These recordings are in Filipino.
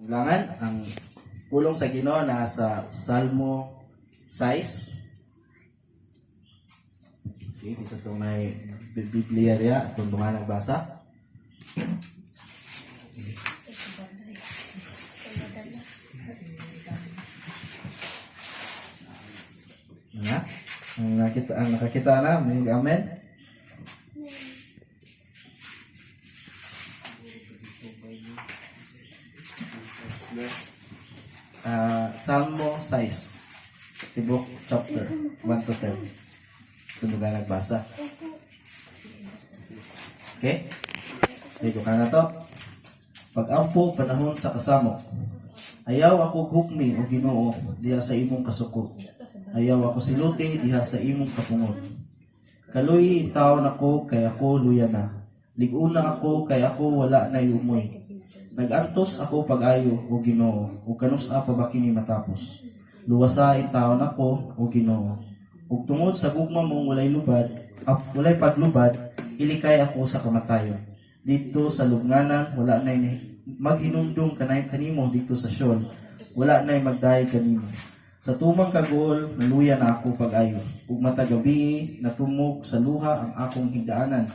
Kailangan ang pulong sa Ginoo na sa Salmo 6. Sige, isa itong may Biblia rin, itong mga nagbasa. Nga, ang nakakita na, may amen. Salmo 6, Tibok chapter 1 to 10. Ito mga nagbasa. Okay? Dito ka na to. Pag-ampo panahon sa kasamo. Ayaw ako hukmi o Ginoo diha sa imong kasuko. Ayaw ako siluti diha sa imong kapungod. Kaluy itaw nako kay ako luya na. Liguna ako kay ako wala na umoy. Nagantos ako pag-ayo o Ginoo, ug kanus-a pa ba kini matapos. Luwasa itaw nako o Ginoo. Ug tungod sa gugma mong walay paglubad, ilikay ako sa kamatayon. Dito sa lubnganan wala nay maghinumdum kanay kanimo dito sa Sheol. Wala nay magdaay kanimo. Sa tumang kagol, naluya na ako pag-ayo. Ug matagabi natumog sa luha ang akong higdaanan.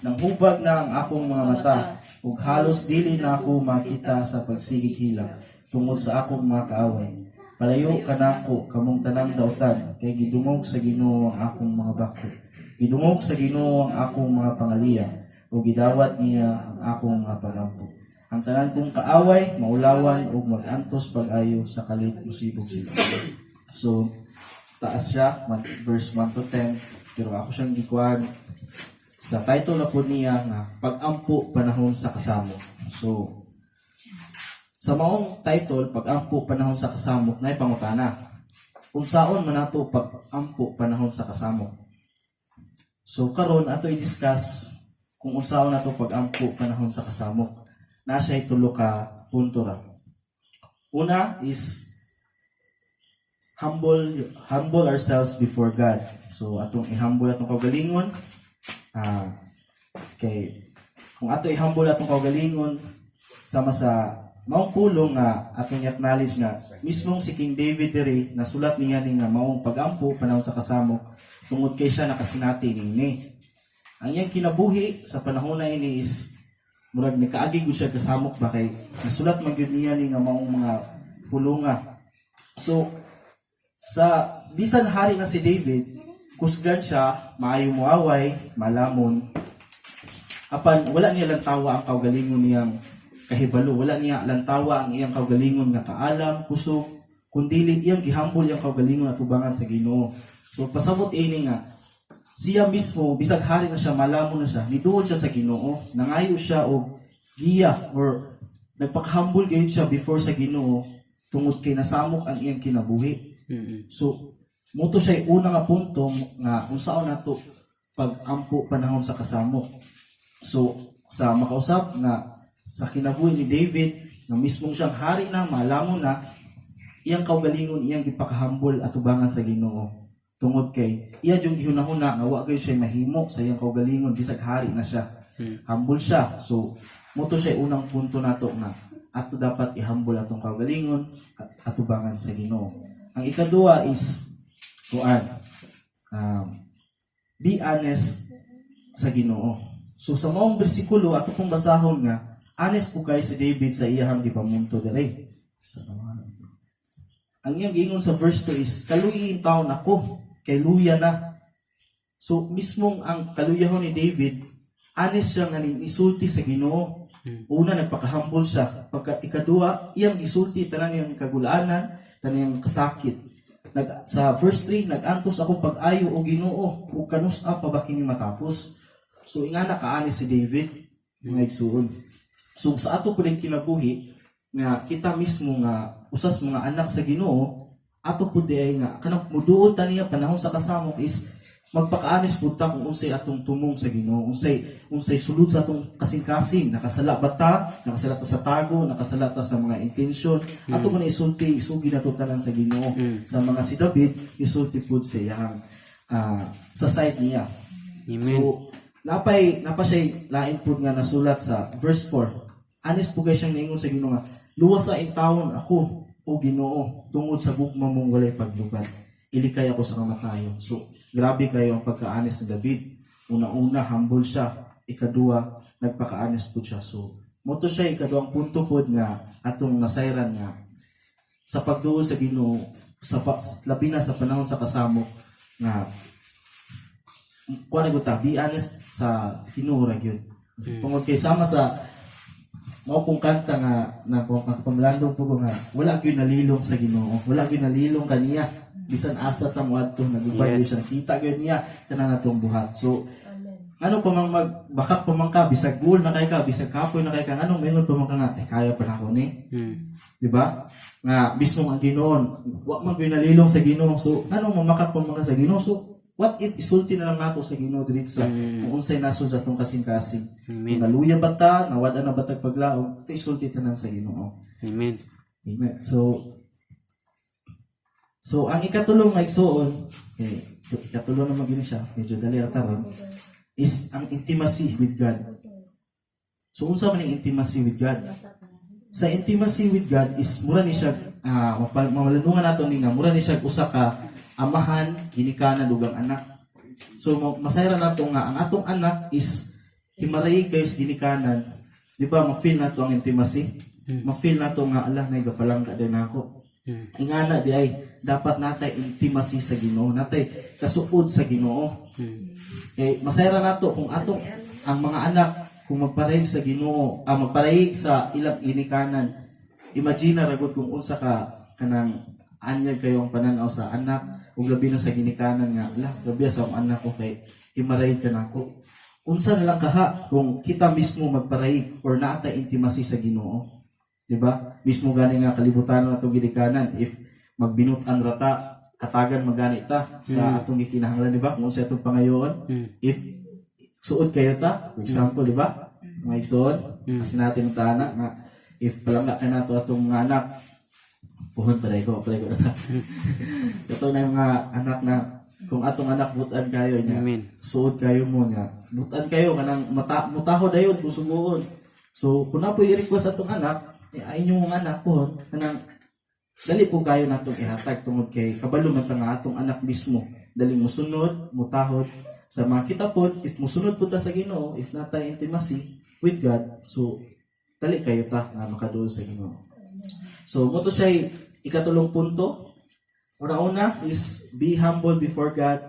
Nang hubag na ang akong mga mata, ug halos dili na ako makita sa pagsigig hilang tungod sa akong mga kaaway. Palayo kanako kamong tanang dautan, kay gidungog sa Ginoo ang akong mga bako. Gidungog sa Ginoo ang akong mga pangaliya, ug gidawat niya ang akong mga pagampo. Ang tanan kong kaaway maulawan ug magantos pag-ayo sa kalit musibog sila. So taas siya verse 1 to 10, pero ako siyang gikuan sa title na po niya nga Pag-ampo panahon sa kasamo. So sa maong title Pag-ampo panahon sa kasamo nay pangutana. Unsaon man nato pag-ampo panahon sa kasamo? So karon ato i-discuss kung unsaon nato pag-ampo panahon sa kasamo. Na siya tulo ka punto ra. Una is humble ourselves before God. So atong i-humble atong kaugalingon. Okay. Kung ato i-humble atong kaugalingon sama sa maong pulong nga atong i-acknowledge nga mismong si King David diri nasulat niya ni nga maong pag-ampo panahon sa kasamo tungod kay siya nakasinati ni. Ang iyang kinabuhi sa panahon na ini is murag nikaagi gud siya kasamok ba kay nasulat man gyud niya ni nga maong mga pulonga. So sa bisan hari na si David, kusgan siya, maayo muaway, malamon. Apan wala niya lantawa ang kaugalingon niyang kahibalo, wala niya lantawa ang iyang kaugalingon nga kaalam, kusog, kundi iyang gihambol iyang kaugalingon at tubangan sa Ginoo. So pasabot ini nga siya mismo bisag hari na siya, malamon na siya, niduol siya sa Ginoo, nangayo siya og giya or nagpakahambol gayud siya before sa Ginoo tungod kay nasamok ang iyang kinabuhi. So muto siya una nga punto nga unsaon nato pag-ampo panahon sa kasamo. So sa makausap nga sa kinabuhi ni David nga mismong siyang hari na malamon na iyang kaugalingon iyang gipakahambol at tubangan sa Ginoo tungod kay iya jung gihunahuna nga wa gyud siya mahimo sa iyang kaugalingon bisag hari na siya. Humble siya. So muto siya unang punto nato nga ato dapat ihambol atong kaugalingon at tubangan sa Ginoo. Ang ikaduha is be honest sa Ginoo. So sa maong bersikulo ato pong basahon nga honest po kay si David sa iyang gipamunto diri. Ang iyang giingon sa verse 2 is kaluyin taon ako kay luya na. So mismong ang kaluyahon ni David honest siya nga isulti sa Ginoo. Una nagpakahumble siya. Pagka ikaduha iyang isulti tanan iyang kagulaanan, tanan iyang kasakit. Sa verse 3, nagantos ako pag-ayo o Ginoo, ug kanus-a pa ba kini matapos. So ingana kaani si David mga igsuon. So sa ato pud kinabuhi nga kita mismo nga usas mga anak sa Ginoo, ato pud ay nga kanang muduol ta niya panahon sa kasamok is magpaka-honest pud ta kung unsay atong tumong sa Ginoo, unsay sulod sa atong kasing-kasing, nakasala ba ta, nakasala ta sa tago, nakasala ta sa mga intensyon, ato man isulti, isugi nato tanan sa Ginoo. Sa mga si David, isulti pud sa iyang sa side niya. Amen. So napa siya lain pud nga nasulat sa verse 4. Honest po kay siyang niingon sa Ginoo nga Luwas sa intawon ako o Ginoo tungod sa gugma mong walay paglubad. Ilikay ako sa kamatayon. So, grabe kayo ang pagka-honest ni David. Una-una, humble siya. Ikadua, nagpaka-honest po siya. So, moto siya, ikaduang punto po nga atong nasayran nga sa pagduol sa Ginoo, labi na sa panahon sa kasamo nga kuha na guta, be honest sa Ginoo ra gyud. Tungod kay sama sa mao pong kanta na pamlandong po nga wala gyud nalilong sa Ginoo, wala gyud nalilong kaniya bisan asa ta moadto nagubay Yes. siya kita gyud niya tanan natong buhat. So ano pa mang bakak pa man ka bisag goal na kay ka bisag kapoy na kay ka anong mayon pa man ka nga kaya pa nako ni. Di ba? Nga mismo ang Ginoo wa man gyud nalilong sa Ginoo. So anong mamakak pa man ka sa Ginoo. So what if isulti na lang nako sa Ginoo diri sa kung unsay nasod sa atong kasing-kasing. Amen. Kung naluya ba ta, nawala na ba tag paglaom, ito isulti tanan sa Ginoo. Amen. Amen. So ang ikatulong nga igsuon, ikatulong naman gini siya, medyo dali ra taron, is ang intimacy with God. So unsa man ang intimacy with God? Sa intimacy with God is mura ni siya mamalanungan nato ni nga mura ni siya usa ka amahan ginikanan ug ang anak. So masayra nato nga ang atong anak is himaray kayo sa ginikanan. Di ba ma-feel nato ang intimacy? Ma-feel nato nga ala nay gapalangga din ako. Ingana di ay dapat natay intimacy sa Ginoo, natay kasuod sa Ginoo. Masayra nato kung atong ang mga anak kung magparehig sa Ginoo, magparehig sa ilang ginikanan. Imagine ra gud kung unsa ka kanang anyag kayo ang pananaw sa anak ug labi na sa ginikanan nga ala labi sa ang anak ko kay himaray ka nako. Unsa na lang kaha kung kita mismo magparehig or naatay intimacy sa Ginoo. Di ba? Mismo gani nga kalibutan ng atong ginikanan if magbinutan rata katagan magani ta sa atong gikinahanglan, di ba? Kung unsa atong pangayoon, if suod kayo ta, for example, di ba? Mga igsoon, kasi natin ang tahanak nga if palangga ka na to atong mga anak, puhon paray ko na. Ito na yung mga anak na kung atong anak butan kayo niya, suod kayo mo niya, butan kayo kanang mutaho dayon kung subuon. So kung na po i-request atong anak, ay inyong mga anak po kanang dali po kayo natong ihatag tungod kay kabalo man ta nga atong anak mismo dali mosunod mutahod sa mga kita po if mosunod po ta sa Ginoo, if natay intimacy with God, so dali kayo ta nga makaduol sa Ginoo. So mo to siya ikatulong punto. Una is be humble before God,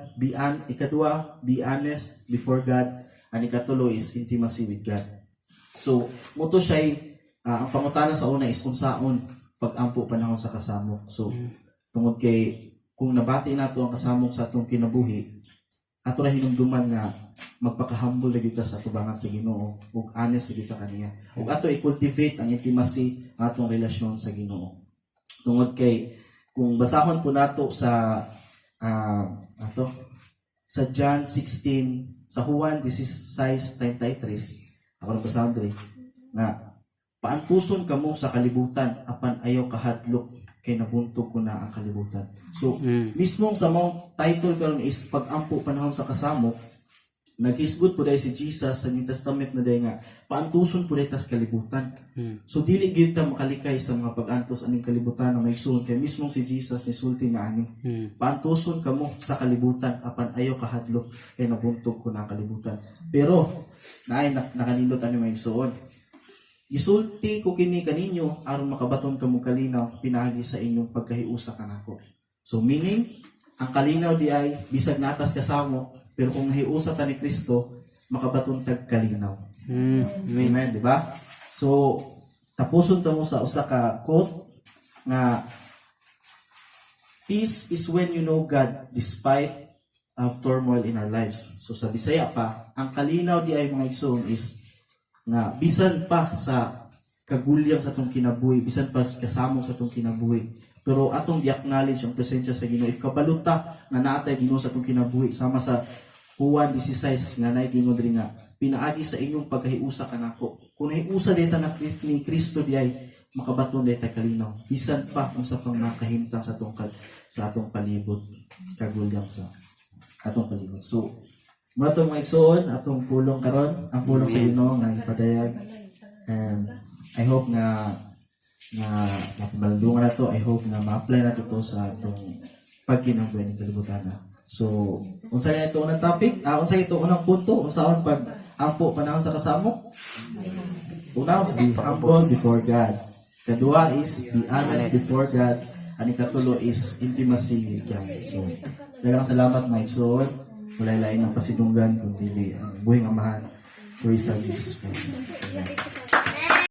ikadua be honest before God, and ikatulo is intimacy with God. So mo to siya ang pangutana sa una is unsaon pag-ampo panahon sa kasamok. So tungod kay kung nabati nato ang kasamok sa atong kinabuhi, ato ra hinumduman nga magpaka-humble lagi ta sa tubangan sa Ginoo ug honest lagi ta kaniya. Ug ato i-cultivate ang intimacy ang atong relasyon sa Ginoo. Tungod kay kung basahon po nato sa sa John 16, sa Juan 16:33, ako nabasahon diri na paantuson kamo sa kalibutan apan ayaw kahadlok kay nabuntog ko na ang kalibutan. So mismo sa mong title karon is pag-ampo panahon sa kasamok, naghisgot po dahil si Jesus sa New Testament na dahil nga paantuson po dahil tas kalibutan. So dili gyud ta makalikay sa mga pag-antos aning kalibutan na may sulti kay mismo si Jesus ni sulti nga ani. Paantuson kamo sa kalibutan apan ayaw kahadlok kay nabuntog ko na ang kalibutan. Pero naay nakanindot ani may igsoon. Gisulti ko kini kaninyo aron makabaton kamo kalinaw pinaagi sa inyong pagkahiusa kanako. So meaning ang kalinaw di ay bisag natas kasamo pero kung nahiusa ta ni Kristo makabaton tag kalinaw. Amen, di ba? So tapuson ta mo sa usa ka quote nga peace is when you know God despite of turmoil in our lives. So sa Bisaya pa, ang kalinaw di ay mga igsoon is nga bisan pa sa kagulyang sa atong kinabuhi, bisan pa sa kasamong sa atong kinabuhi, pero atong i-acknowledge ang presensya sa Ginoo. If kabaluta nga naatay Ginoo sa atong kinabuhi, sama sa Juan 16 nga naay Ginoo diri nga pinaagi sa inyong pagkahiusa kanako. Kung nahiusa dita na ni Kristo di ay makabaton dita kalinaw, bisan pa kung sa pang makahimtang sa atong palibot, kagulyang sa atong palibot. So mula itong mga igsoon, atong pulong karon, ang pulong sa Ginoo nga ipadayag. And I hope na nga mapamalungan na to. I hope na ma-apply na to sa itong pagkinangbuhay ng kalibutan na. So, unsa na ito unang topic? Unsa ito unang punto? Unsaon pag ampo panahon sa kasamo? Una, be humble before God. Kadua is be honest before God. Ang ikatulo is intimacy with God. So, daghang salamat Mike. So, wala lain ng pasidunggan kundi ang buhing amahan. Praise our Jesus Christ. Amen.